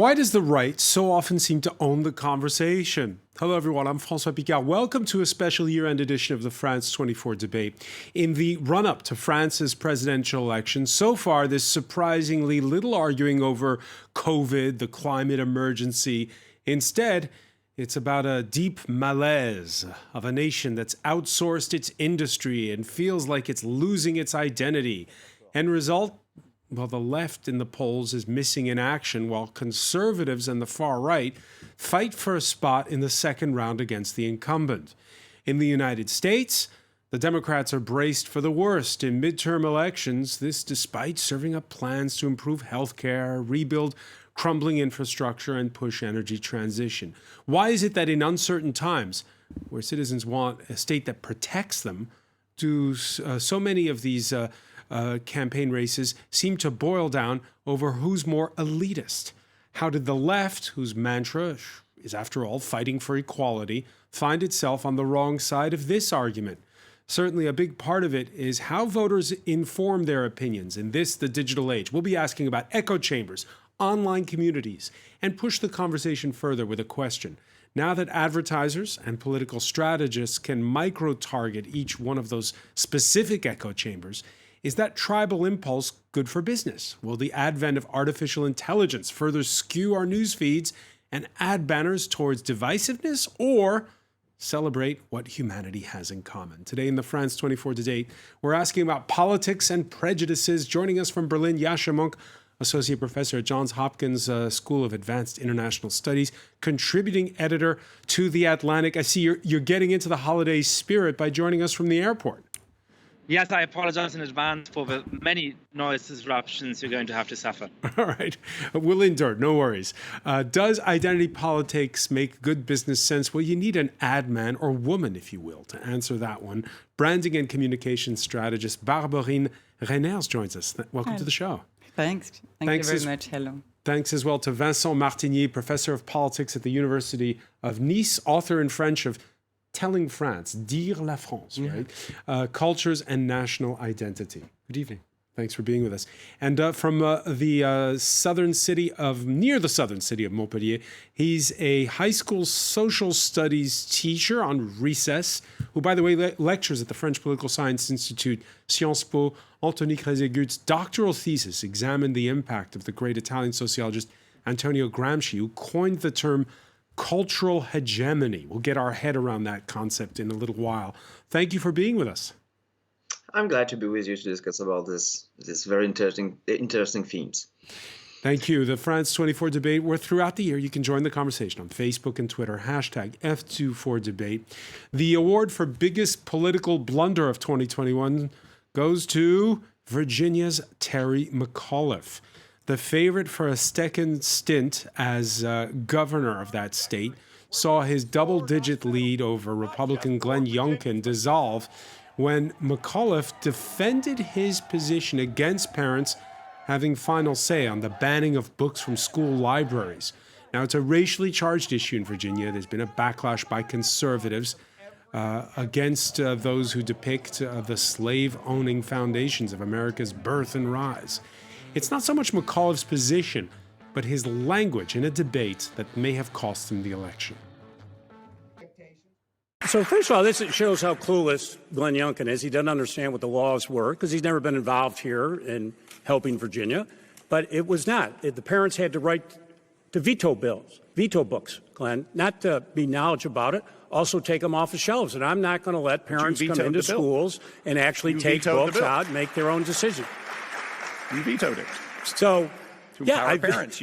Why does the right so often seem to own the conversation? Hello, everyone. I'm François Picard. Welcome to a special year-end edition of the France 24 debate. In the run-up to France's presidential election, so far, there's surprisingly little arguing over COVID, the climate emergency. Instead, it's about a deep malaise of a nation that's outsourced its industry and feels like it's losing its identity. End result? Well, the left in the polls is missing in action, while conservatives and the far right fight for a spot in the second round against the incumbent. In the United States, the Democrats are braced for the worst in midterm elections, this despite serving up plans to improve health care, rebuild crumbling infrastructure, and push energy transition. Why is it that in uncertain times, where citizens want a state that protects them, do so many of these campaign races seem to boil down over who's more elitist? How did the left, whose mantra is, after all, fighting for equality, find itself on the wrong side of this argument? Certainly a big part of it is how voters inform their opinions in this, the digital age. We'll be asking about echo chambers, online communities, and push the conversation further with a question. Now that advertisers and political strategists can micro-target each one of those specific echo chambers, is that tribal impulse good for business? Will the advent of artificial intelligence further skew our news feeds and ad banners towards divisiveness, or celebrate what humanity has in common? Today in the France 24 debate, we're asking about politics and prejudices. Joining us from Berlin, Yascha Mounk, Associate Professor at Johns Hopkins School of Advanced International Studies, contributing editor to The Atlantic. I see you're getting into the holiday spirit by joining us from the airport. Yes, I apologize in advance for the many noise disruptions you're going to have to suffer. All right. We'll endure. No worries. Does identity politics make good business sense? Well, you need an ad man or woman, if you will, to answer that one. Branding and communication strategist Barberine Reiners joins us. Welcome to the show. Thanks. Thank you very much. Hello. Thanks as well to Vincent Martinier, professor of politics at the University of Nice, author in French of Telling France, Dire la France, right? Cultures and National Identity. Good evening. Thanks for being with us. And from the southern city of, near the southern city of Montpellier, he's a high school social studies teacher on recess, who, by the way, lectures at the French Political Science Institute, Sciences Po. Anthony Crézegut's doctoral thesis examined the impact of the great Italian sociologist Antonio Gramsci, who coined the term cultural hegemony. We'll get our head around that concept in a little while. Thank you for being with us. I'm glad to be with you to discuss about this very interesting themes. Thank you. The France 24 debate, where throughout the year you can join the conversation on Facebook and Twitter, hashtag F24debate. The award for biggest political blunder of 2021 goes to Virginia's Terry McAuliffe. The favorite for a second stint as governor of that state saw his double-digit lead over Republican Glenn Youngkin dissolve when McAuliffe defended his position against parents having final say on the banning of books from school libraries. Now, it's a racially charged issue in Virginia. There's been a backlash by conservatives against those who depict the slave-owning foundations of America's birth and rise. It's not so much McAuliffe's position, but his language in a debate that may have cost him the election. So first of all, this shows how clueless Glenn Youngkin is. He doesn't understand what the laws were because he's never been involved here in helping Virginia. But it was not. The parents had to veto books, Glenn, not to be knowledgeable about it, also take them off the shelves. And I'm not going to let parents come into schools and actually take books out and make their own decision. You vetoed it. So, I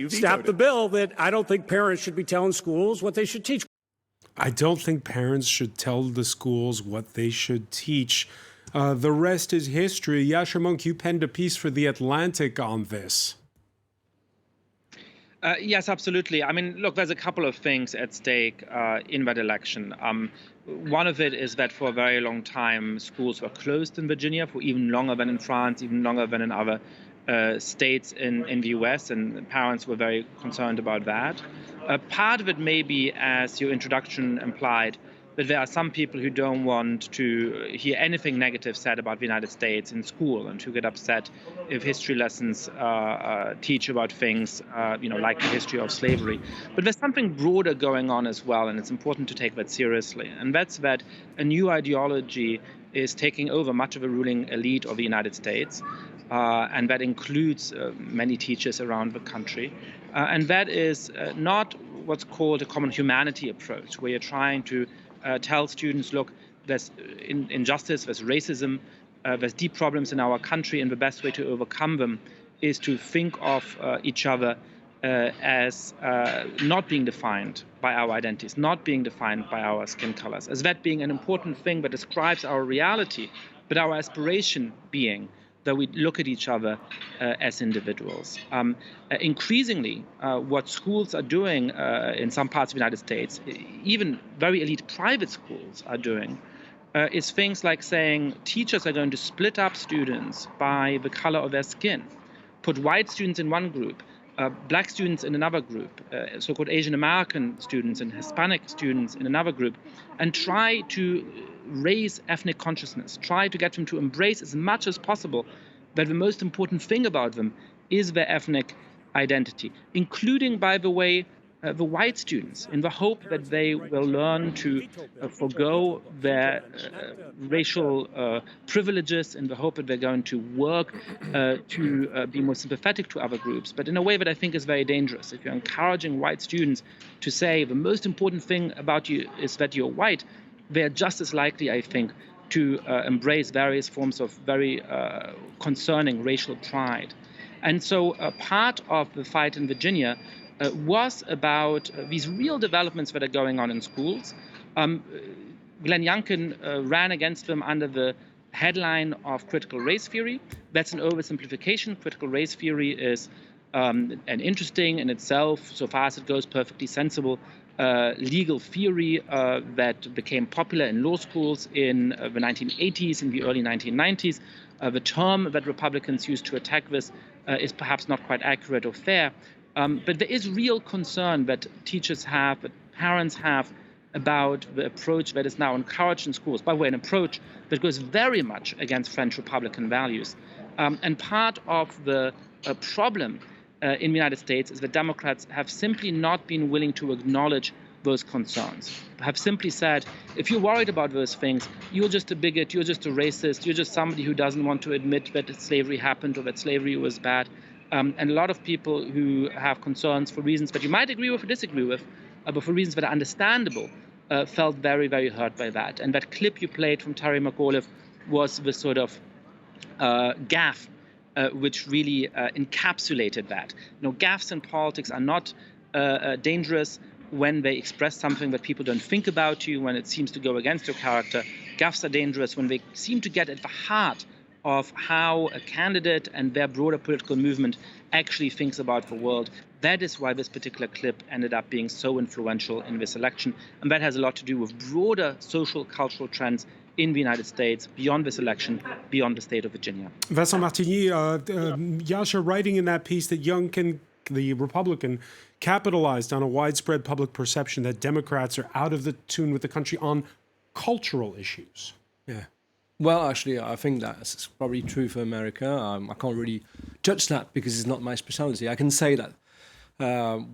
stopped the bill that I don't think parents should be telling schools what they should teach. I don't think parents should tell the schools what they should teach. The rest is history. Yascha Mounk, you penned a piece for The Atlantic on this. Yes, absolutely. I mean, look, there's a couple of things at stake in that election. One of it is that for a very long time, schools were closed in Virginia, for even longer than in France, even longer than in other states in the US, and parents were very concerned about that. Part of it may be, as your introduction implied, that there are some people who don't want to hear anything negative said about the United States in school and who get upset if history lessons teach about things, like the history of slavery. But there's something broader going on as well, and it's important to take that seriously. And that's that a new ideology is taking over much of the ruling elite of the United States, and that includes many teachers around the country. And that is not what's called a common humanity approach, where you're trying to tell students, look, there's injustice, there's racism, there's deep problems in our country, and the best way to overcome them is to think of each other as not being defined by our identities, not being defined by our skin colors, as that being an important thing that describes our reality, but our aspiration being that we look at each other as individuals. Increasingly, what schools are doing in some parts of the United States, even very elite private schools are doing, is things like saying teachers are going to split up students by the color of their skin, put white students in one group, black students in another group, so-called Asian American students and Hispanic students in another group, and try to raise ethnic consciousness, try to get them to embrace as much as possible that the most important thing about them is their ethnic identity, including, by the way, the white students, in the hope that they will learn to forgo their racial privileges, in the hope that they're going to work to be more sympathetic to other groups, but in a way that I think is very dangerous. If you're encouraging white students to say the most important thing about you is that you're white, they're just as likely, I think, to embrace various forms of very concerning racial pride. And so part of the fight in Virginia was about these real developments that are going on in schools. Glenn Youngkin ran against them under the headline of critical race theory. That's an oversimplification. Critical race theory is an interesting in itself, so far as it goes, perfectly sensible legal theory that became popular in law schools in the 1980s, in the early 1990s. The term that Republicans used to attack this is perhaps not quite accurate or fair. But there is real concern that teachers have, that parents have, about the approach that is now encouraged in schools. By the way, an approach that goes very much against French Republican values. And part of the problem in the United States is that Democrats have simply not been willing to acknowledge those concerns, have simply said, if you're worried about those things, you're just a bigot, you're just a racist, you're just somebody who doesn't want to admit that slavery happened or that slavery was bad. And a lot of people who have concerns for reasons that you might agree with or disagree with, but for reasons that are understandable, felt very, very hurt by that. And that clip you played from Terry McAuliffe was the sort of gaffe which really encapsulated that. Gaffes in politics are not dangerous when they express something that people don't think about you, when it seems to go against your character. Gaffes are dangerous when they seem to get at the heart of how a candidate and their broader political movement actually thinks about the world. That is why this particular clip ended up being so influential in this election. And that has a lot to do with broader social, cultural trends in the United States, beyond this election, beyond the state of Virginia. Vincent Martigny, Yasha writing in that piece that Youngkin, the Republican, capitalized on a widespread public perception that Democrats are out of the tune with the country on cultural issues. Yeah. Well, actually, I think that's probably true for America. I can't really judge that because it's not my specialty. I can say that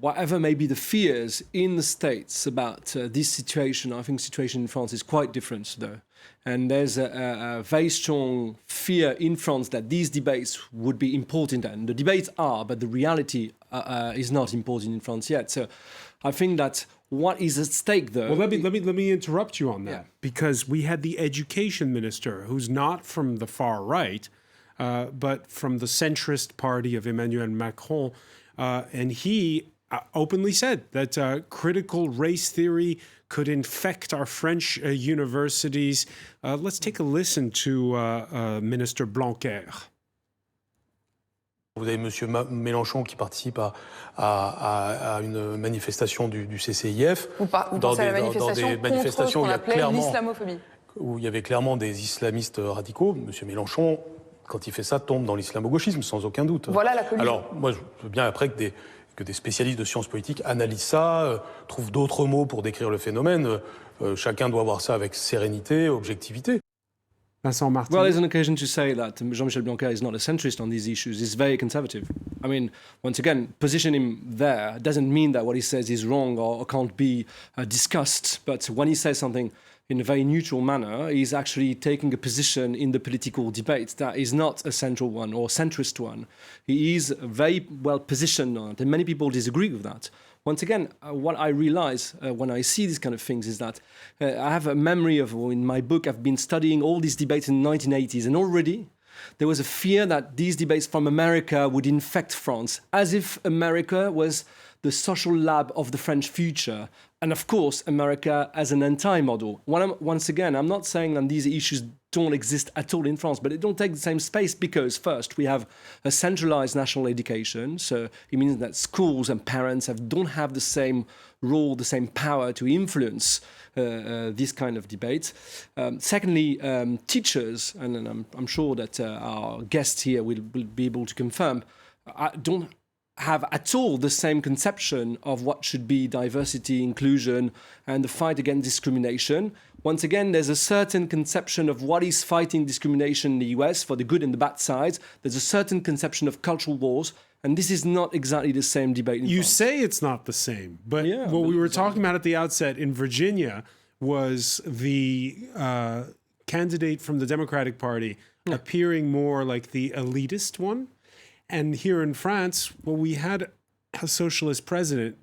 whatever may be the fears in the States about this situation, I think the situation in France is quite different, though. And there's a very strong fear in France that these debates would be important. And the debates are, but the reality is not important in France yet. So I think that what is at stake, though... Well, let me interrupt you on that, because we had the education minister, who's not from the far right, but from the centrist party of Emmanuel Macron, and he openly said that critical race theory could infect our French universities. Let's take a listen to Minister Blanquer. Vous avez M. Mélenchon qui participe à une manifestation du CCIF. Vous pensez à la manifestation des manifestations contre ce qu'on appelait l'islamophobie. Où il y avait clairement des islamistes radicaux. M. Mélenchon, quand il fait ça, tombe dans l'islamo-gauchisme, sans aucun doute. Voilà la collusion. Alors, moi, je veux bien après que que des spécialistes de sciences politiques analysent ça, trouvent d'autres mots pour décrire le phénomène. Chacun doit voir ça avec sérénité, objectivité. Vincent Martin. Well, there's an occasion to say that Jean-Michel Blanquer is not a centrist on these issues. He's very conservative. I mean, once again, position him there doesn't mean that what he says is wrong or can't be discussed. But when he says something in a very neutral manner, he's actually taking a position in the political debate that is not a central one or centrist one. He is very well positioned on it, and many people disagree with that. Once again, what I realize when I see these kind of things is that I have a memory of, in my book, I've been studying all these debates in the 1980s, and already there was a fear that these debates from America would infect France, as if America was the social lab of the French future. And of course, America as an anti-model. Once again, I'm not saying that these issues don't exist at all in France, but they don't take the same space because first, we have a centralized national education. So it means that schools and parents don't have the same role, the same power to influence this kind of debate. Secondly, teachers, and I'm sure that our guests here will be able to confirm, don't have at all the same conception of what should be diversity, inclusion, and the fight against discrimination. Once again, there's a certain conception of what is fighting discrimination in the US for the good and the bad sides. There's a certain conception of cultural wars, and this is not exactly the same debate in You France. say it's not the same, but what we were talking about at the outset in Virginia was the candidate from the Democratic Party appearing more like the elitist one. And here in France, well, we had a socialist president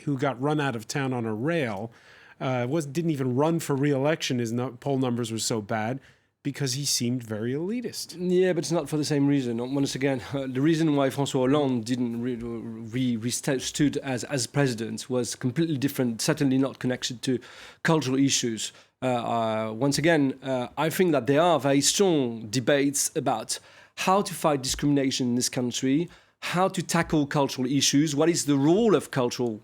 who got run out of town on a rail, didn't even run for re-election. His poll numbers were so bad because he seemed very elitist. Yeah, but it's not for the same reason. Once again, the reason why François Hollande didn't stood as president was completely different, certainly not connected to cultural issues. Once again, I think that there are very strong debates about how to fight discrimination in this country, how to tackle cultural issues, what is the role of cultural,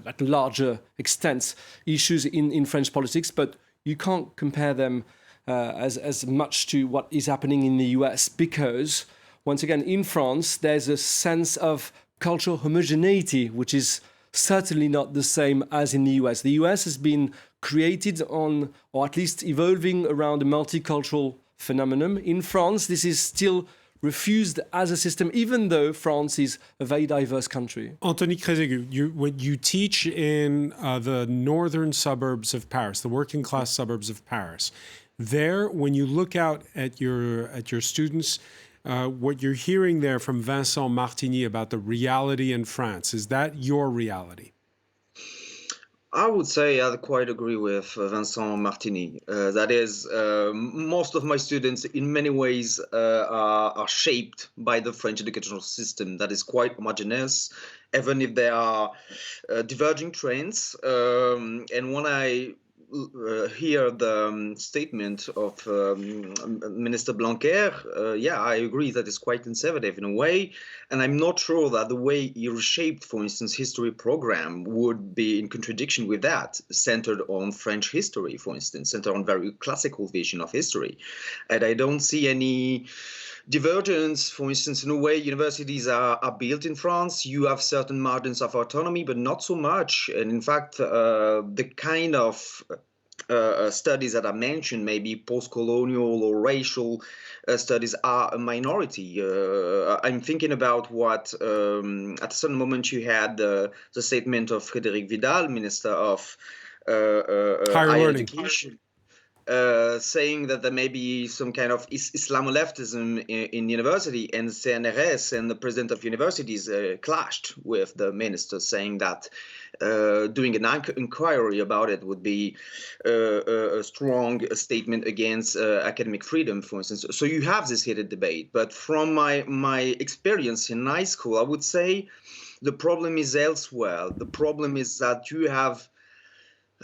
at a larger extent, issues in French politics, but you can't compare them as much to what is happening in the US because, once again, in France, there's a sense of cultural homogeneity, which is certainly not the same as in the US. The US has been created on, or at least evolving around a multicultural phenomenon. In France, this is still refused as a system, even though France is a very diverse country. Anthony Crézégu, when you teach in the northern suburbs of Paris, the working class suburbs of Paris, there, when you look out at your students, what you're hearing there from Vincent Martini about the reality in France, is that your reality? I would say I quite agree with Vincent Martini. That is, most of my students in many ways are shaped by the French educational system that is quite homogeneous, even if there are diverging trends. And when I hear the statement of Minister Blanquer, I agree that it's quite conservative in a way, and I'm not sure that the way he reshaped, for instance, history program would be in contradiction with that, centered on French history, for instance, centered on very classical vision of history. And I don't see any divergence, for instance, in a way universities are built in France. You have certain margins of autonomy, but not so much. And in fact, the kind of studies that are mentioned, maybe post-colonial or racial studies, are a minority. I'm thinking about what, at a certain moment, you had the statement of Frédéric Vidal, Minister of Higher Education, saying that there may be some kind of Islamoleftism in university, and CNRS and the president of universities clashed with the minister, saying that doing an inquiry about it would be a strong statement against academic freedom, for instance. So you have this heated debate. But from my experience in high school, I would say the problem is elsewhere. The problem is that you have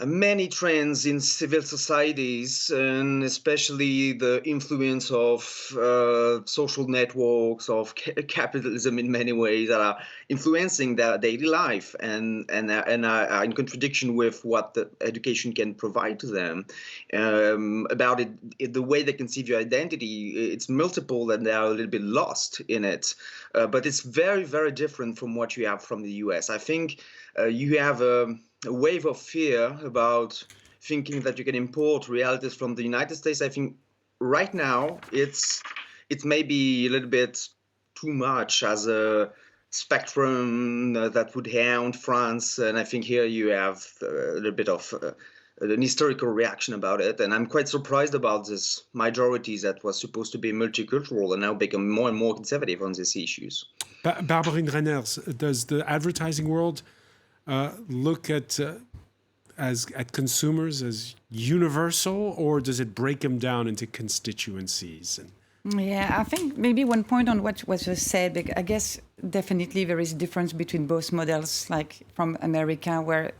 many trends in civil societies, and especially the influence of social networks, of capitalism in many ways, that are influencing their daily life and are in contradiction with what the education can provide to them. About the way they conceive your identity, it's multiple, and they are a little bit lost in it. But it's very, very different from what you have from the US. I think you have a wave of fear about thinking that you can import realities from the United States. I think right now it's maybe a little bit too much as a spectrum that would hound France. And I think here you have a little bit of an historical reaction about it. And I'm quite surprised about this majority that was supposed to be multicultural and now become more and more conservative on these issues. Barbarine Renners, does the advertising world look at consumers as universal, or does it break them down into constituencies? Yeah, I think maybe one point on what was just said, I guess definitely there is a difference between both models, like from America, where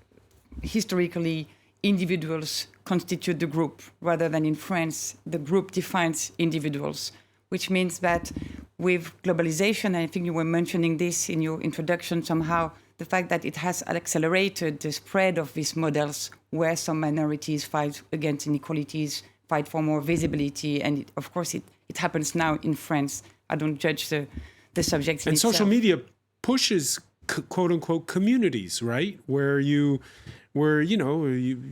historically individuals constitute the group, rather than in France, the group defines individuals, which means that with globalization, I think you were mentioning this in your introduction somehow, the fact that it has accelerated the spread of these models where some minorities fight against inequalities, fight for more visibility. And of course, it happens now in France. I don't judge the subject in itself. Social media pushes quote unquote communities, right? Where you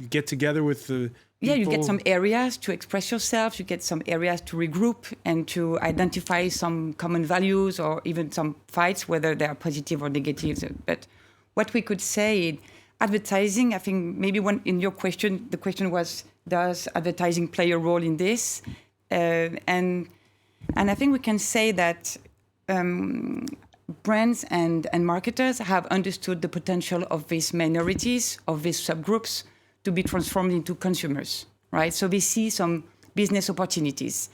get together with the people. Yeah, you get some areas to express yourself, you get some areas to regroup and to identify some common values or even some fights, whether they are positive or negative. But what we could say, advertising, I think maybe in your question, the question was, does advertising play a role in this? And I think we can say that brands and marketers have understood the potential of these minorities, of these subgroups, to be transformed into consumers, right? So they see some business opportunities.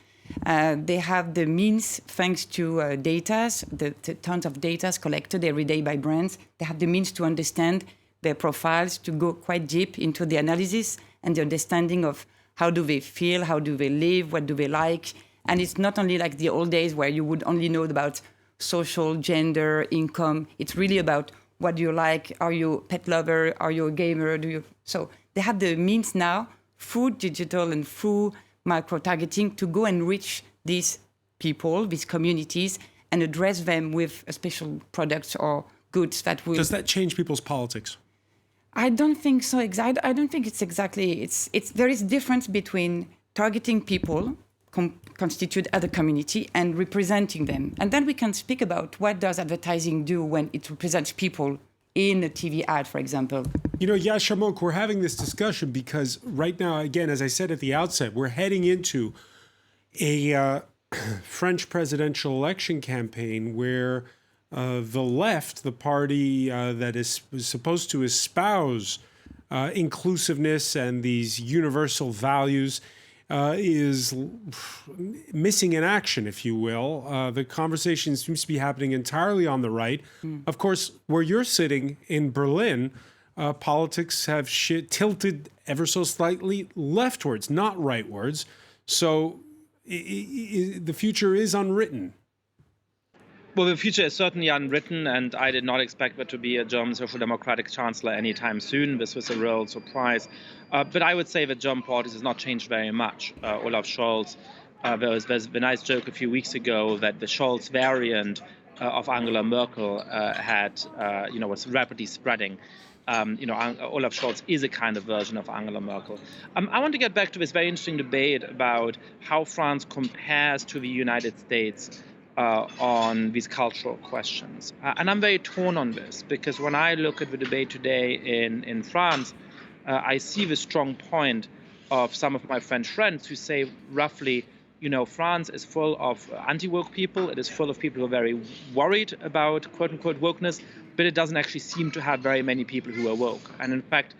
They have the means, thanks to data, the tons of data collected every day by brands. They have the means to understand their profiles, to go quite deep into the analysis and the understanding of how do they feel, how do they live, what do they like. And it's not only like the old days where you would only know about social, gender, income. It's really about what do you like? Are you a pet lover? Are you a gamer? So they have the means now, through digital and through micro-targeting, to go and reach these people, these communities, and address them with special products or goods that will... Does that change people's politics? I don't think so. I don't think it's exactly... There is difference between targeting people, constitute other community, and representing them. And then we can speak about what does advertising do when it represents people in a TV ad, for example. You know, Yashamok, we're having this discussion because right now, again, as I said at the outset, we're heading into a French presidential election campaign where the left, the party that is supposed to espouse inclusiveness and these universal values, is missing in action, if you will. The conversation seems to be happening entirely on the right. Of course, where you're sitting in Berlin, politics have tilted ever so slightly leftwards, not rightwards. So the future is unwritten. Well, the future is certainly unwritten, and I did not expect there to be a German Social Democratic chancellor anytime soon. This was a real surprise. But I would say that German politics has not changed very much. Olaf Scholz, there's a nice joke a few weeks ago that the Scholz variant of Angela Merkel was rapidly spreading. Olaf Scholz is a kind of version of Angela Merkel. I want to get back to this very interesting debate about how France compares to the United States on these cultural questions. And I'm very torn on this, because when I look at the debate today in France, I see the strong point of some of my French friends who say roughly, France is full of anti-woke people. It is full of people who are very worried about quote-unquote wokeness, but it doesn't actually seem to have very many people who are woke. And in fact,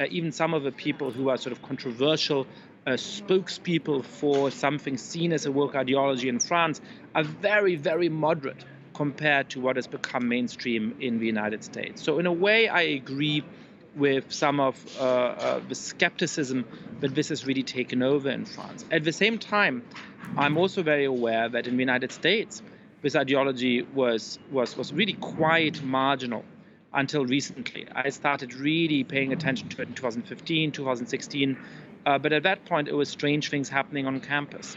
even some of the people who are sort of controversial spokespeople for something seen as a woke ideology in France are very, very moderate compared to what has become mainstream in the United States. So in a way, I agree with some of the skepticism that this has really taken over in France. At the same time, I'm also very aware that in the United States, this ideology was really quite marginal until recently. I started really paying attention to it in 2015, 2016, but at that point, it was strange things happening on campus.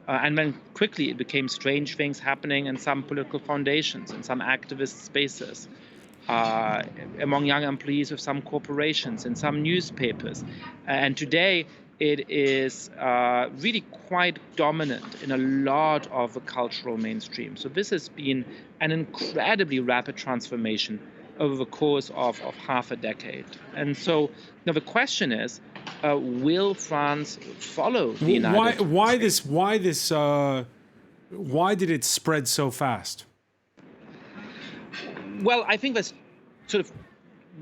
And then quickly it became strange things happening in some political foundations, in some activist spaces, among young employees of some corporations, in some newspapers. And today it is really quite dominant in a lot of the cultural mainstream. So this has been an incredibly rapid transformation over the course of half a decade. And so now the question is, will France follow the United States? Why did it spread so fast? Well, I think there's sort of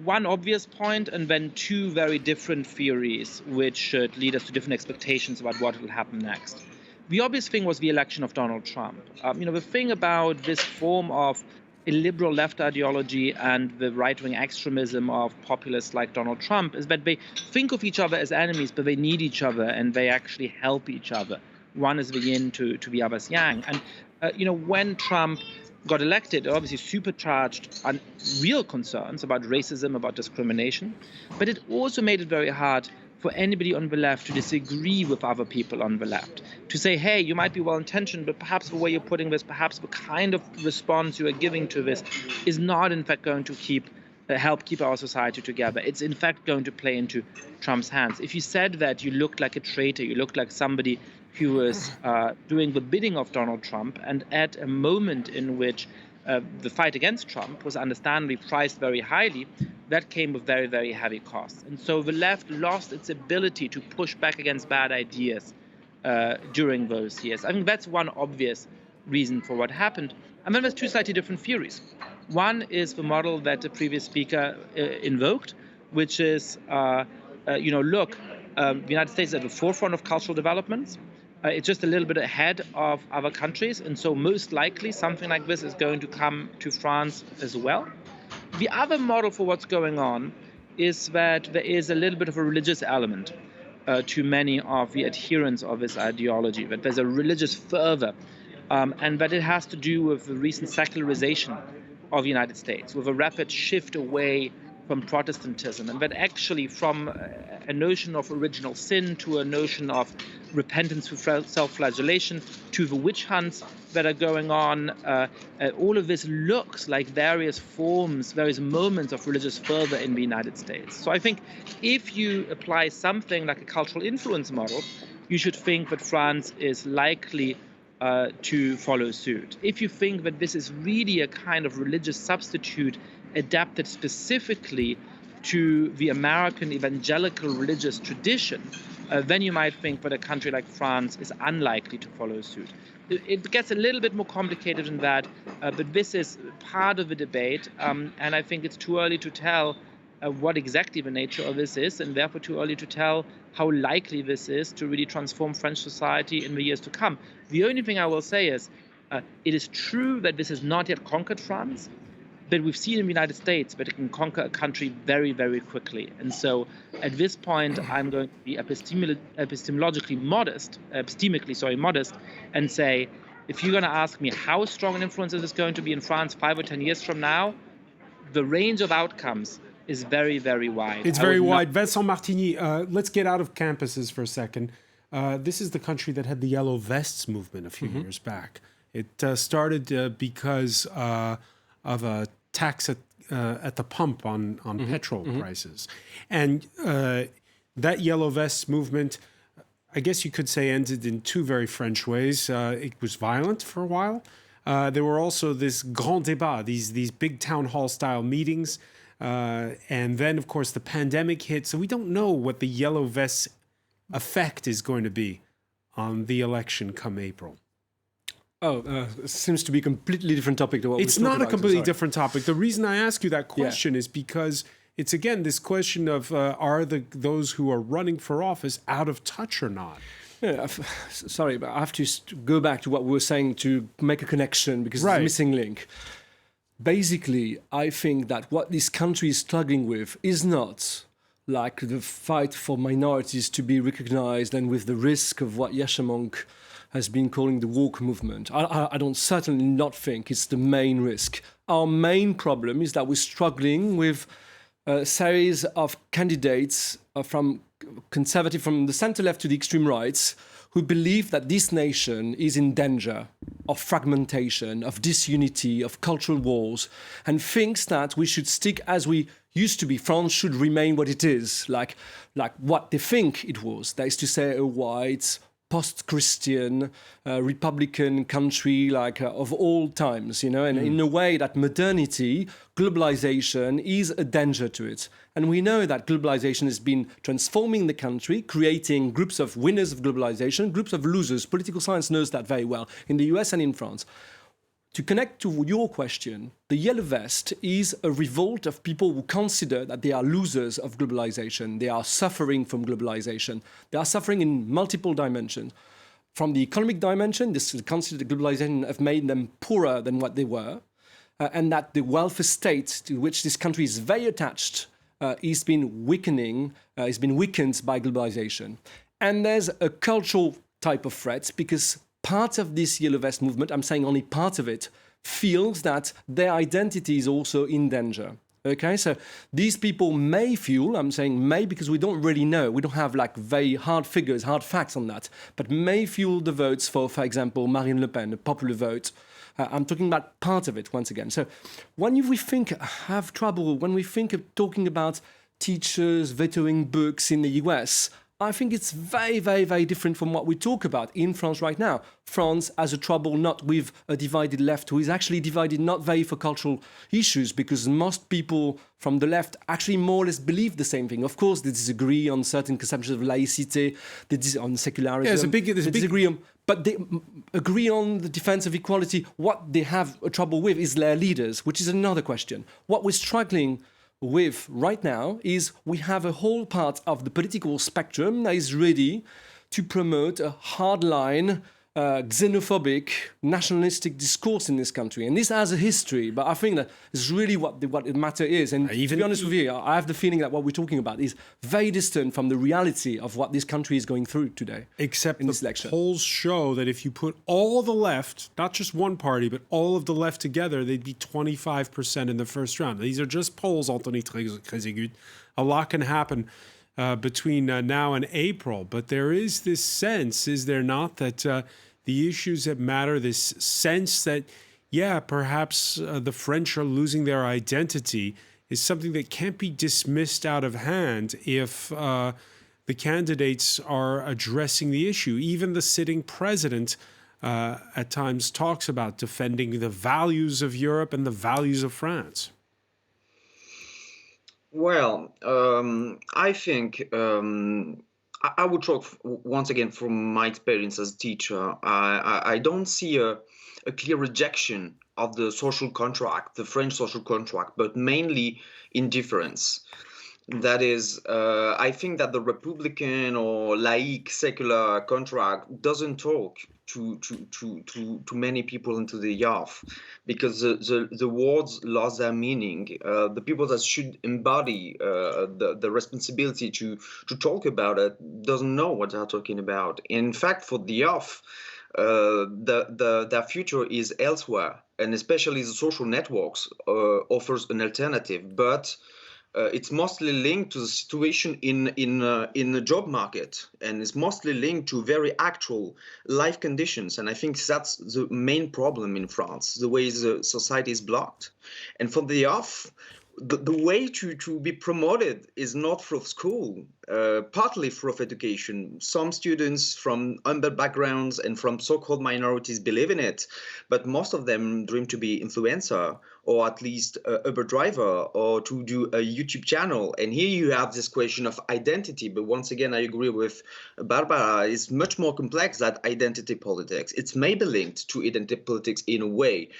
one obvious point and then two very different theories which should lead us to different expectations about what will happen next. The obvious thing was the election of Donald Trump. The thing about this form of a liberal left ideology and the right-wing extremism of populists like Donald Trump is that they think of each other as enemies, but they need each other and they actually help each other. One is the yin to the other's yang. And, when Trump got elected, it obviously supercharged real concerns about racism, about discrimination, but it also made it very hard for anybody on the left to disagree with other people on the left, to say, hey, you might be well-intentioned, but perhaps the way you're putting this, perhaps the kind of response you are giving to this is not in fact going to help keep our society together. It's in fact going to play into Trump's hands. If you said that, you looked like a traitor, you looked like somebody who was doing the bidding of Donald Trump, and at a moment in which the fight against Trump was understandably priced very highly, that came with very, very heavy costs. And so the left lost its ability to push back against bad ideas during those years. I think that's one obvious reason for what happened. And then there's two slightly different theories. One is the model that the previous speaker invoked, which is, the United States is at the forefront of cultural developments. It's just a little bit ahead of other countries, and so most likely something like this is going to come to France as well. The other model for what's going on is that there is a little bit of a religious element to many of the adherents of this ideology, that there's a religious fervor, and that it has to do with the recent secularization of the United States, with a rapid shift away from Protestantism, and that actually from a notion of original sin to a notion of repentance through self-flagellation to the witch hunts that are going on, all of this looks like various forms, various moments of religious fervor in the United States. So I think if you apply something like a cultural influence model, you should think that France is likely to follow suit. If you think that this is really a kind of religious substitute adapted specifically to the American evangelical religious tradition, then you might think that a country like France is unlikely to follow suit. It gets a little bit more complicated than that, but this is part of the debate, and I think it's too early to tell what exactly the nature of this is, and therefore too early to tell how likely this is to really transform French society in the years to come. The only thing I will say is, it is true that this has not yet conquered France, but we've seen in the United States that it can conquer a country very, very quickly. And so at this point, I'm going to be epistemically modest, and say, if you're going to ask me how strong an influence is this going to be in France 5 or 10 years from now, the range of outcomes is very, very wide. It's very wide. Vincent Martini, let's get out of campuses for a second. This is the country that had the Yellow Vests movement a few years back. It started because of a tax at the pump on petrol prices. And that Yellow Vests movement, I guess you could say, ended in two very French ways. It was violent for a while. There were also this grand débat, these big town hall style meetings. And then, of course, the pandemic hit. So we don't know what the Yellow Vests effect is going to be on the election come April. It seems to be a completely different topic to what it's not a completely different topic. The reason I ask you that question is because it's, again, this question of are those who are running for office out of touch or not? Yeah, sorry, but I have to go back to what we were saying to make a connection because it's a missing link. basically, I think that what this country is struggling with is not like the fight for minorities to be recognized and with the risk of what Yasha Monk has been calling the woke movement. I don't certainly not think it's the main risk. Our main problem is that we're struggling with a series of candidates from conservative, from the center left to the extreme rights, who believe that this nation is in danger of fragmentation, of disunity, of cultural wars, and thinks that we should stick as we used to be. France should remain what it is, like what they think it was. That is to say, a white, post-Christian, Republican country of all times, and in a way that modernity, globalization is a danger to it. And we know that globalization has been transforming the country, creating groups of winners of globalization, groups of losers. Political science knows that very well in the US and in France. To connect to your question, the Yellow Vest is a revolt of people who consider that they are losers of globalization. They are suffering from globalization. They are suffering in multiple dimensions. From the economic dimension, this consider globalization have made them poorer than what they were, and that the welfare state to which this country is very attached is been weakened by globalization. And there's a cultural type of threat because part of this Yellow Vest movement, I'm saying only part of it, feels that their identity is also in danger. Okay, so these people may feel, I'm saying may because we don't really know, we don't have very hard figures, hard facts on that, but may fuel the votes for example, Marine Le Pen, a popular vote. I'm talking about part of it once again. So when we have trouble, when we think of talking about teachers vetoing books in the US, I think it's very, very, very different from what we talk about in France right now. France has a trouble not with a divided left who is actually divided not very for cultural issues because most people from the left actually more or less believe the same thing. Of course, they disagree on certain conceptions of laïcité, on secularism. They disagree on, but they agree on the defense of equality. What they have a trouble with is their leaders, which is another question. What we're struggling with right now is we have a whole part of the political spectrum that is ready to promote a hardline, xenophobic, nationalistic discourse in this country. And this has a history, but I think that is really what the matter is. And to be honest with you, I have the feeling that what we're talking about is very distant from the reality of what this country is going through today. Except in this election. Polls show that if you put all the left, not just one party, but all of the left together, they'd be 25% in the first round. These are just polls, Anthony Trezeguet. A lot can happen between now and April. But there is this sense, is there not, that the issues that matter, this sense that, perhaps the French are losing their identity is something that can't be dismissed out of hand if the candidates are addressing the issue. Even the sitting president at times talks about defending the values of Europe and the values of France. Well, I think I would talk once again from my experience as a teacher. I don't see a clear rejection of the social contract, the French social contract, but mainly indifference. That is, I think that the Republican or laïque secular contract doesn't talk to many people into the YAF, because the words lost their meaning. The people that should embody the responsibility to talk about it doesn't know what they're talking about. In fact, for the YAF, their future is elsewhere, and especially the social networks offers an alternative, but it's mostly linked to the situation in the job market, and it's mostly linked to very actual life conditions. And I think that's the main problem in France, the way the society is blocked. And for the off, the way to be promoted is not through school, partly through education. Some students from humble backgrounds and from so-called minorities believe in it, but most of them dream to be influencer, or at least a Uber driver, or to do a YouTube channel. And here you have this question of identity. But once again, I agree with Barbara, it's much more complex than identity politics. It's maybe linked to identity politics in a way.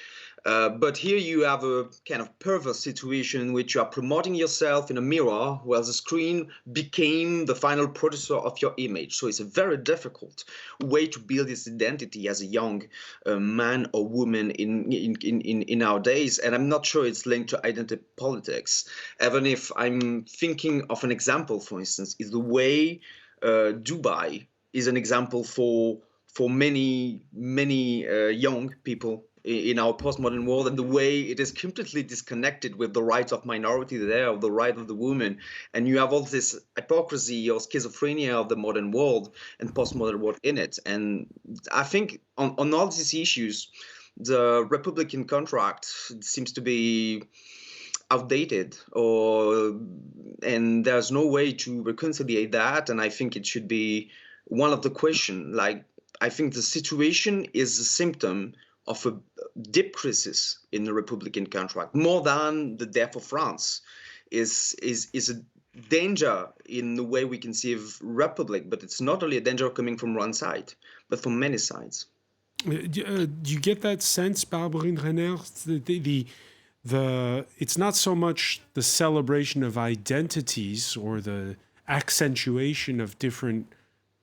But here you have a kind of perverse situation in which you are promoting yourself in a mirror, while the screen became the final producer of your image. So it's a very difficult way to build this identity as a young man or woman in our days. And I'm not sure it's linked to identity politics. Even if I'm thinking of an example, for instance, is the way Dubai is an example for many young people in our postmodern world, and the way it is completely disconnected with the rights of minority there, of the right of the woman. And you have all this hypocrisy or schizophrenia of the modern world and postmodern world in it. And I think on all these issues, the Republican contract seems to be outdated, and there's no way to reconcile that. And I think it should be one of the questions. Like, I think the situation is a symptom of a deep crisis in the Republican contract, more than the death of France is a danger in the way we conceive republic. But it's not only a danger coming from one side, but from many sides. Do you get that sense, Barberine Renner? It's not so much the celebration of identities or the accentuation of different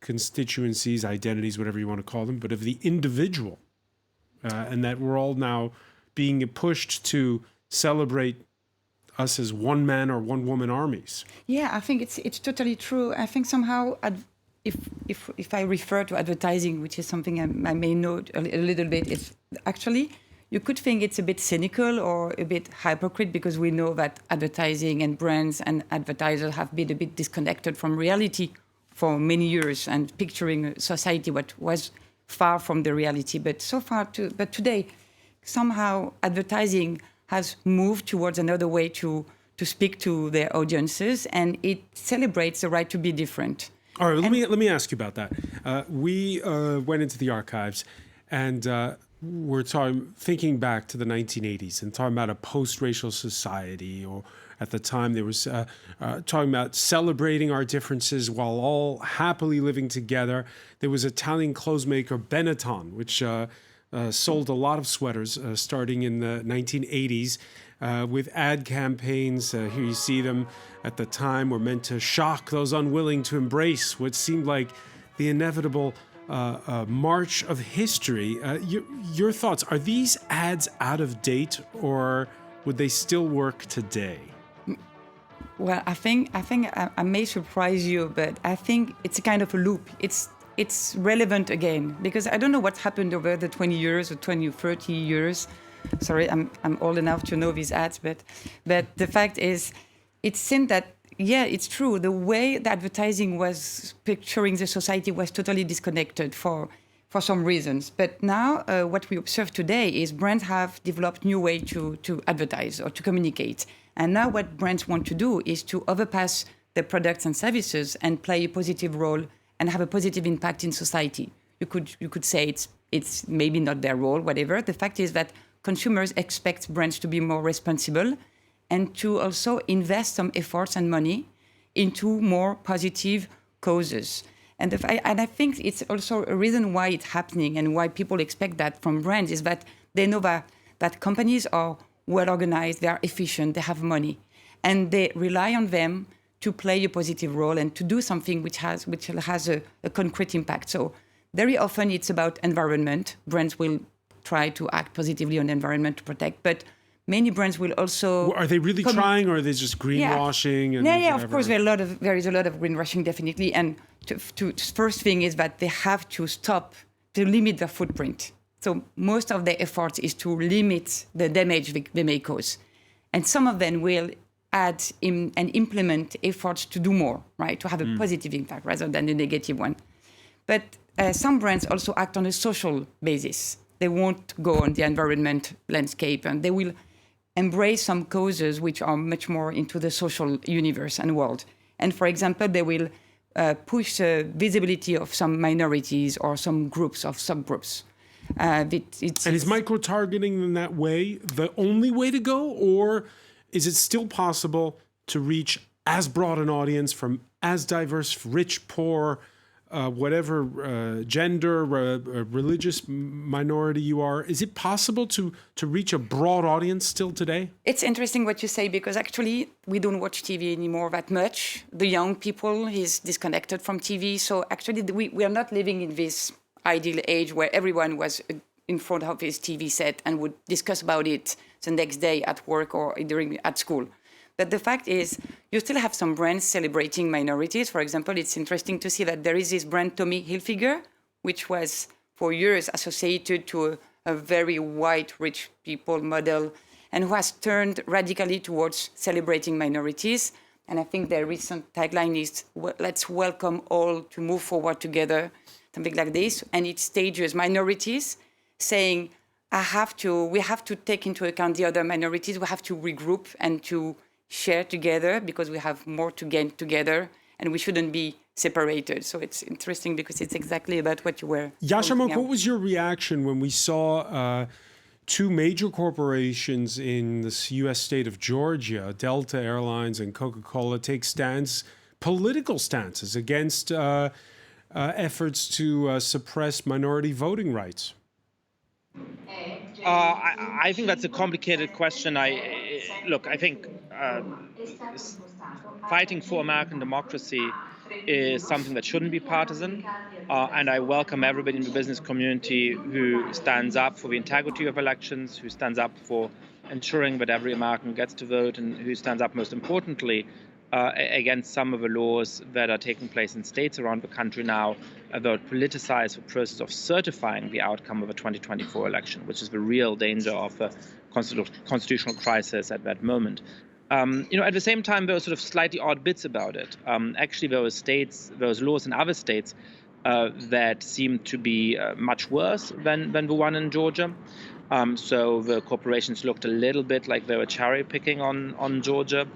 constituencies, identities, whatever you want to call them, but of the individual. And that we're all now being pushed to celebrate us as one man or one woman armies. Yeah, I think it's totally true. I think somehow, if I refer to advertising, which is something I may know a little bit, it's actually, you could think it's a bit cynical or a bit hypocrite, because we know that advertising and brands and advertisers have been a bit disconnected from reality for many years and picturing a society what was far from the reality. But today, somehow advertising has moved towards another way to speak to their audiences, and it celebrates the right to be different. All right, let me ask you about that. We went into the archives, and we're thinking back to the 1980s and talking about a post-racial society, or at the time there was talking about celebrating our differences while all happily living together. There was Italian clothesmaker Benetton, which sold a lot of sweaters starting in the 1980s with ad campaigns. Here you see them at the time were meant to shock those unwilling to embrace what seemed like the inevitable march of history. Your thoughts, are these ads out of date, or would they still work today? Well, I think I may surprise you, but I think it's a kind of a loop. It's relevant again, because I don't know what happened over the 20 years or 20 or 30 years. Sorry, I'm old enough to know these ads, but the fact is, it seemed that, yeah, it's true. The way the advertising was picturing the society was totally disconnected for some reasons. But now what we observe today is brands have developed new way to advertise or to communicate. And now what brands want to do is to overpass their products and services and play a positive role and have a positive impact in society. You could say it's maybe not their role, whatever. The fact is that consumers expect brands to be more responsible and to also invest some efforts and money into more positive causes. And I think it's also a reason why it's happening and why people expect that from brands is that they know that companies are well organized, they are efficient, they have money, and they rely on them to play a positive role and to do something which has a concrete impact. So very often it's about environment. Brands will try to act positively on the environment to protect, but many brands will also... Are they really trying, or are they just greenwashing? Yeah, of course, there is a lot of greenwashing, definitely. And first thing is that they have to limit their footprint. So most of their efforts is to limit the damage they may cause. And some of them will add in and implement efforts to do more, right? To have a positive impact rather than a negative one. But some brands also act on a social basis. They won't go on the environment landscape, and they will embrace some causes which are much more into the social universe and world. And for example, they will push the visibility of some minorities or some groups of subgroups. And is micro-targeting in that way the only way to go, or is it still possible to reach as broad an audience from as diverse, rich, poor, whatever gender, religious minority you are? Is it possible to reach a broad audience still today? It's interesting what you say, because actually we don't watch TV anymore that much. The young people is disconnected from TV. So actually we are not living in this ideal age where everyone was in front of his TV set and would discuss about it the next day at work or at school. But the fact is, you still have some brands celebrating minorities. For example, it's interesting to see that there is this brand Tommy Hilfiger, which was for years associated to a very white, rich people model, and who has turned radically towards celebrating minorities. And I think their recent tagline is, let's welcome all to move forward together, something like this. And it stages minorities saying, we have to take into account the other minorities. We have to regroup and to share together because we have more to gain together and we shouldn't be separated. So it's interesting because it's exactly about what you were. Yashamok, what was your reaction when we saw two major corporations in the U.S. state of Georgia, Delta Airlines and Coca-Cola, take political stances against efforts to suppress minority voting rights? I think that's a complicated question. I think fighting for American democracy is something that shouldn't be partisan, and I welcome everybody in the business community who stands up for the integrity of elections, who stands up for ensuring that every American gets to vote, and who stands up, most importantly, against some of the laws that are taking place in states around the country now that politicize the process of certifying the outcome of a 2024 election, which is the real danger of a constitutional crisis at that moment. At the same time, there were sort of slightly odd bits about it. Actually, there was laws in other states that seemed to be much worse than the one in Georgia. So the corporations looked a little bit like they were cherry picking on Georgia.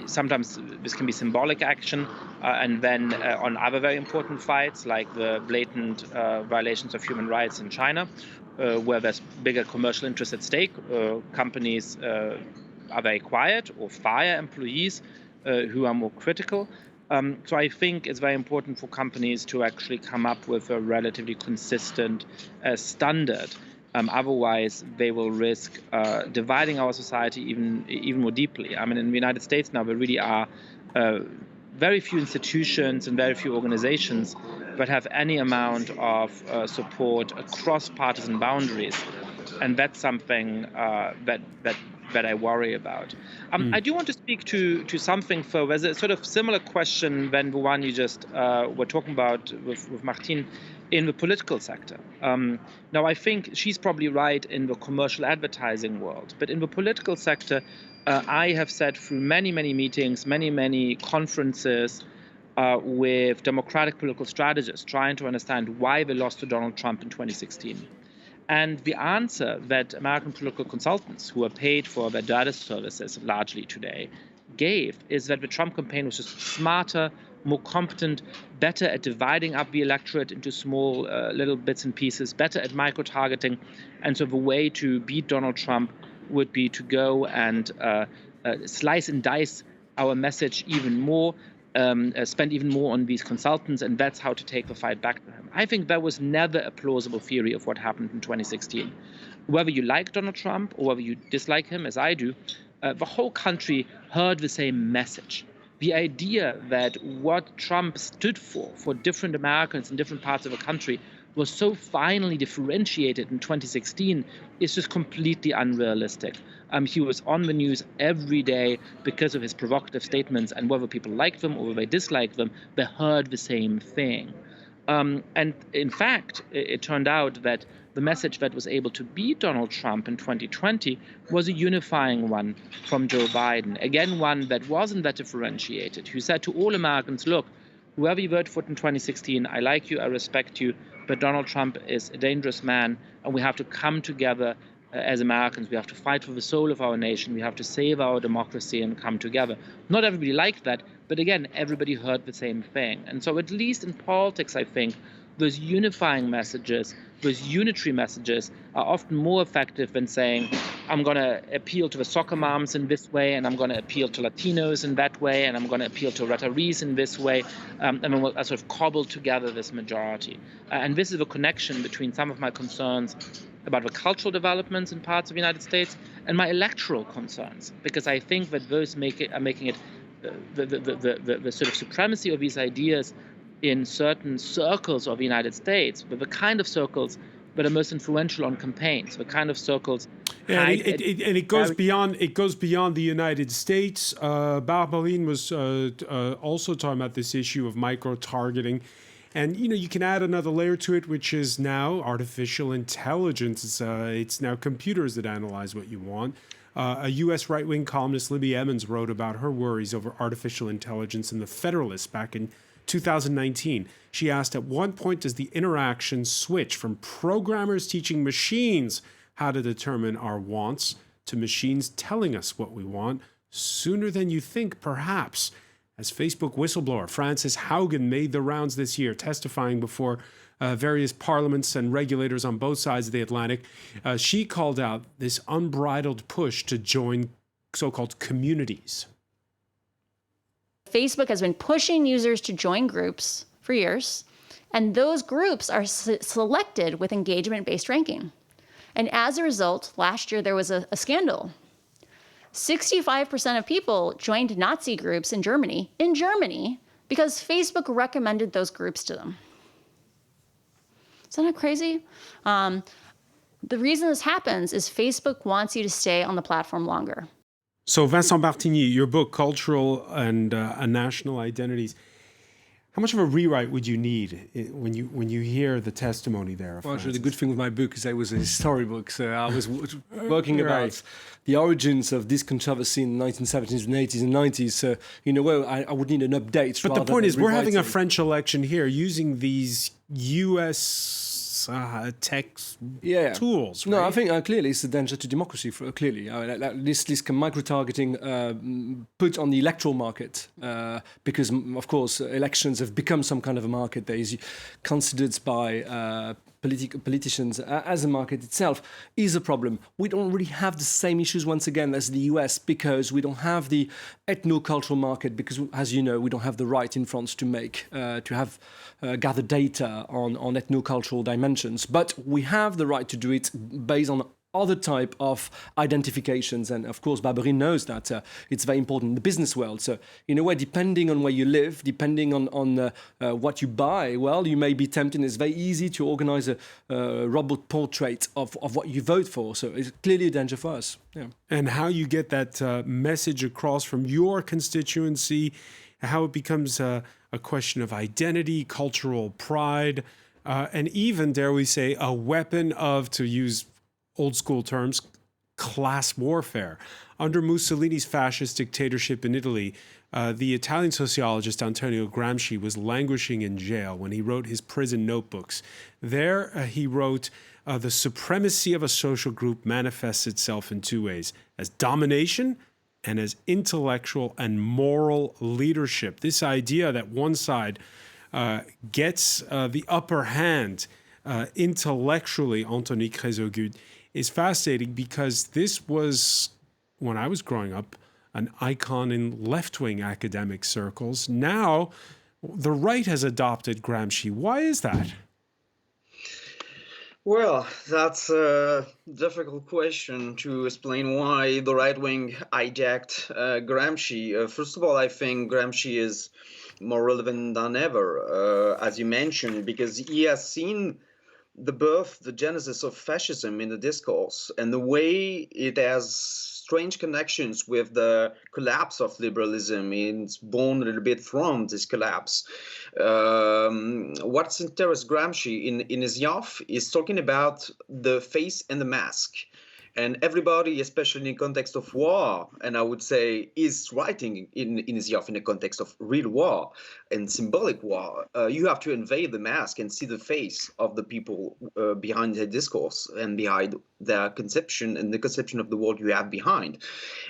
Sometimes this can be symbolic action, and then on other very important fights, like the blatant violations of human rights in China, where there's bigger commercial interests at stake, companies are very quiet or fire employees who are more critical. So I think it's very important for companies to actually come up with a relatively consistent standard. Otherwise, they will risk dividing our society even more deeply. I mean, in the United States now, there really are very few institutions and very few organizations that have any amount of support across partisan boundaries, and that's something that I worry about. I do want to speak to something, though. There's a sort of similar question than the one you just were talking about with Martine in the political sector. Now, I think she's probably right in the commercial advertising world, but in the political sector, I have sat through many, many meetings, many conferences with Democratic political strategists trying to understand why they lost to Donald Trump in 2016. And the answer that American political consultants, who are paid for their data services largely today, gave is that the Trump campaign was just smarter, more competent, better at dividing up the electorate into small little bits and pieces, better at micro-targeting. And so the way to beat Donald Trump would be to go and slice and dice our message even more, spend even more on these consultants, and that's how to take the fight back to him. I think that was never a plausible theory of what happened in 2016. Whether you like Donald Trump or whether you dislike him, as I do, the whole country heard the same message. The idea that what Trump stood for different Americans in different parts of the country, was so finely differentiated in 2016 is just completely unrealistic. He was on the news every day because of his provocative statements, and whether people liked them or whether they disliked them, they heard the same thing. And in fact, it turned out that the message that was able to beat Donald Trump in 2020 was a unifying one from Joe Biden. Again, one that wasn't that differentiated, who said to all Americans, look, whoever you vote for in 2016, I like you, I respect you, but Donald Trump is a dangerous man, and we have to come together as Americans. We have to fight for the soul of our nation. We have to save our democracy and come together. Not everybody liked that, but again, everybody heard the same thing. And so at least in politics, I think, those unifying messages those unitary messages are often more effective than saying, I'm going to appeal to the soccer moms in this way, and I'm going to appeal to Latinos in that way, and I'm going to appeal to retirees in this way, and then we'll sort of cobble together this majority. And this is a connection between some of my concerns about the cultural developments in parts of the United States and my electoral concerns, because I think that those are making it the sort of supremacy of these ideas in certain circles of the United States, but the kind of circles that are most influential on campaigns, the kind of circles. And it goes beyond. It goes beyond the United States. Barbarine was also talking about this issue of micro-targeting, and you can add another layer to it, which is now artificial intelligence. It's now computers that analyze what you want. A U.S. right-wing columnist, Libby Emmons, wrote about her worries over artificial intelligence in The Federalist back in 2019. She asked, at what point does the interaction switch from programmers teaching machines how to determine our wants to machines telling us what we want sooner than you think, perhaps? As Facebook whistleblower Frances Haugen made the rounds this year, testifying before various parliaments and regulators on both sides of the Atlantic, she called out this unbridled push to join so-called communities. Facebook has been pushing users to join groups for years, and those groups are selected with engagement-based ranking. And as a result, last year there was a scandal. 65% of people joined Nazi groups in Germany, because Facebook recommended those groups to them. Isn't that crazy? The reason this happens is Facebook wants you to stay on the platform longer. So Vincent Martigny, your book, Cultural and National Identities, how much of a rewrite would you need when you hear the testimony there? Well, actually, the good thing with my book is that it was a history book. So I was working about the origins of this controversy in the 1970s and 80s and 90s. So, I would need an update. But the point is, we're having a French election here using these U.S. tech tools, right? No, I think clearly it's a danger to democracy, clearly. This micro-targeting put on the electoral market because, of course, elections have become some kind of a market that is considered by politicians as a market itself is a problem. We don't really have the same issues, once again, as the US, because we don't have the ethno-cultural market, because, as you know, we don't have the right in France to gather data on ethno-cultural dimensions. But we have the right to do it based on other type of identifications. And of course, Barbarine knows that it's very important in the business world. So in a way, depending on where you live, depending on what you buy, well, you may be tempted. It's very easy to organize a robot portrait of what you vote for. So it's clearly a danger for us. Yeah. And how you get that message across from your constituency, how it becomes a question of identity, cultural pride, and even, dare we say, a weapon of, to use old school terms, class warfare. Under Mussolini's fascist dictatorship in Italy, the Italian sociologist Antonio Gramsci was languishing in jail when he wrote his prison notebooks. There he wrote, the supremacy of a social group manifests itself in two ways, as domination and as intellectual and moral leadership. This idea that one side gets the upper hand intellectually, Anthony Crésogut, is fascinating because this was, when I was growing up, an icon in left-wing academic circles. Now, the right has adopted Gramsci. Why is that? Well, that's a difficult question to explain why the right wing hijacked Gramsci. First of all, I think Gramsci is more relevant than ever, as you mentioned, because he has seen the birth, the genesis of fascism in the discourse, and the way it has strange connections with the collapse of liberalism. It's born a little bit from this collapse. What's interesting Gramsci in his youth is talking about the face and the mask. And everybody, especially in the context of war, and I would say is writing in his youth in the context of real war and symbolic war, you have to invade the mask and see the face of the people behind the discourse and behind their conception and the conception of the world you have behind.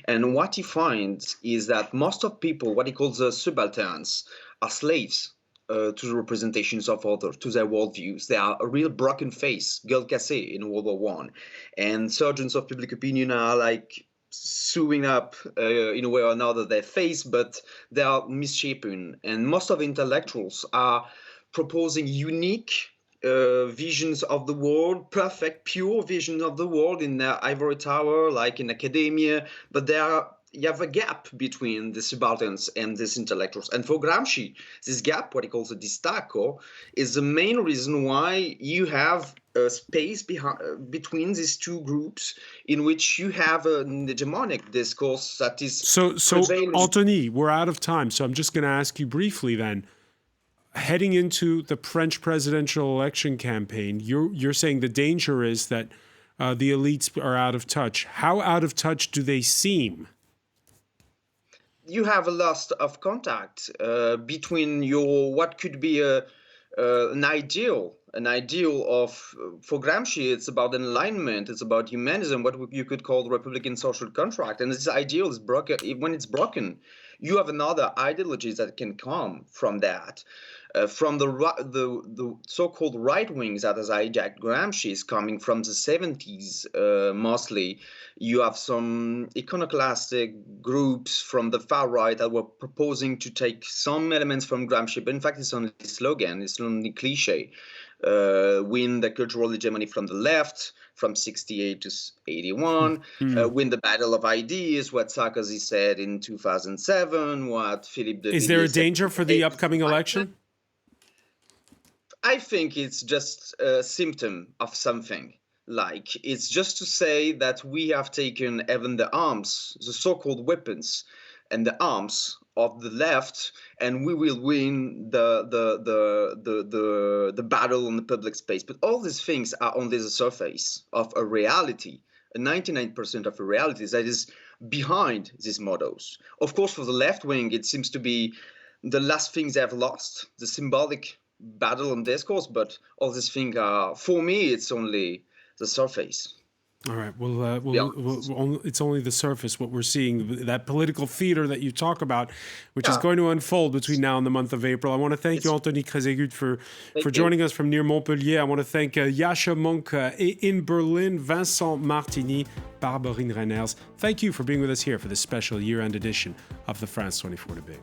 And what he finds is that most of people, what he calls the subalterns, are slaves to the representations of others, to their worldviews. They are a real broken face, gueule cassée in World War One, and surgeons of public opinion are like sewing up in a way or another their face, but they are misshapen. And most of intellectuals are proposing unique visions of the world, perfect, pure vision of the world in their ivory tower, like in academia, but you have a gap between the subalterns and these intellectuals. And for Gramsci, this gap, what he calls a distacco, is the main reason why you have a space between these two groups in which you have an hegemonic discourse that is So prevailing. Anthony, we're out of time, so I'm just going to ask you briefly then. Heading into the French presidential election campaign, you're saying the danger is that the elites are out of touch. How out of touch do they seem? You have a loss of contact between your what could be an ideal of for Gramsci. It's about enlightenment. It's about humanism, what you could call the Republican social contract. And this ideal is broken. When it's broken, you have another ideologies that can come from that. From the so-called right wings that has hijacked Gramsci is coming from the 70s mostly. You have some iconoclastic groups from the far right that were proposing to take some elements from Gramsci, but in fact it's only a slogan, it's only cliche. Win the cultural hegemony from the left from 68 to 81, win the battle of ideas, what Sarkozy said in 2007, what Philippe de Is there a Villiers said danger for the upcoming election? I think it's just a symptom of something. Like, it's just to say that we have taken even the arms, the so-called weapons, and the arms of the left, and we will win the battle on the public space. But all these things are only the surface of a reality, a 99% of a reality that is behind these models. Of course, for the left wing, it seems to be the last things they have lost, the symbolic battle and discourse, but all these things are, for me, it's only the surface. All right. It's only the surface, what we're seeing, that political theater that you talk about, which is going to unfold between now and the month of April. I want to thank you, Anthony Crézegut, for joining us from near Montpellier. I want to thank Yasha Monk in Berlin, Vincent Martini, Barbarine Reiners. Thank you for being with us here for this special year-end edition of the France 24 debate.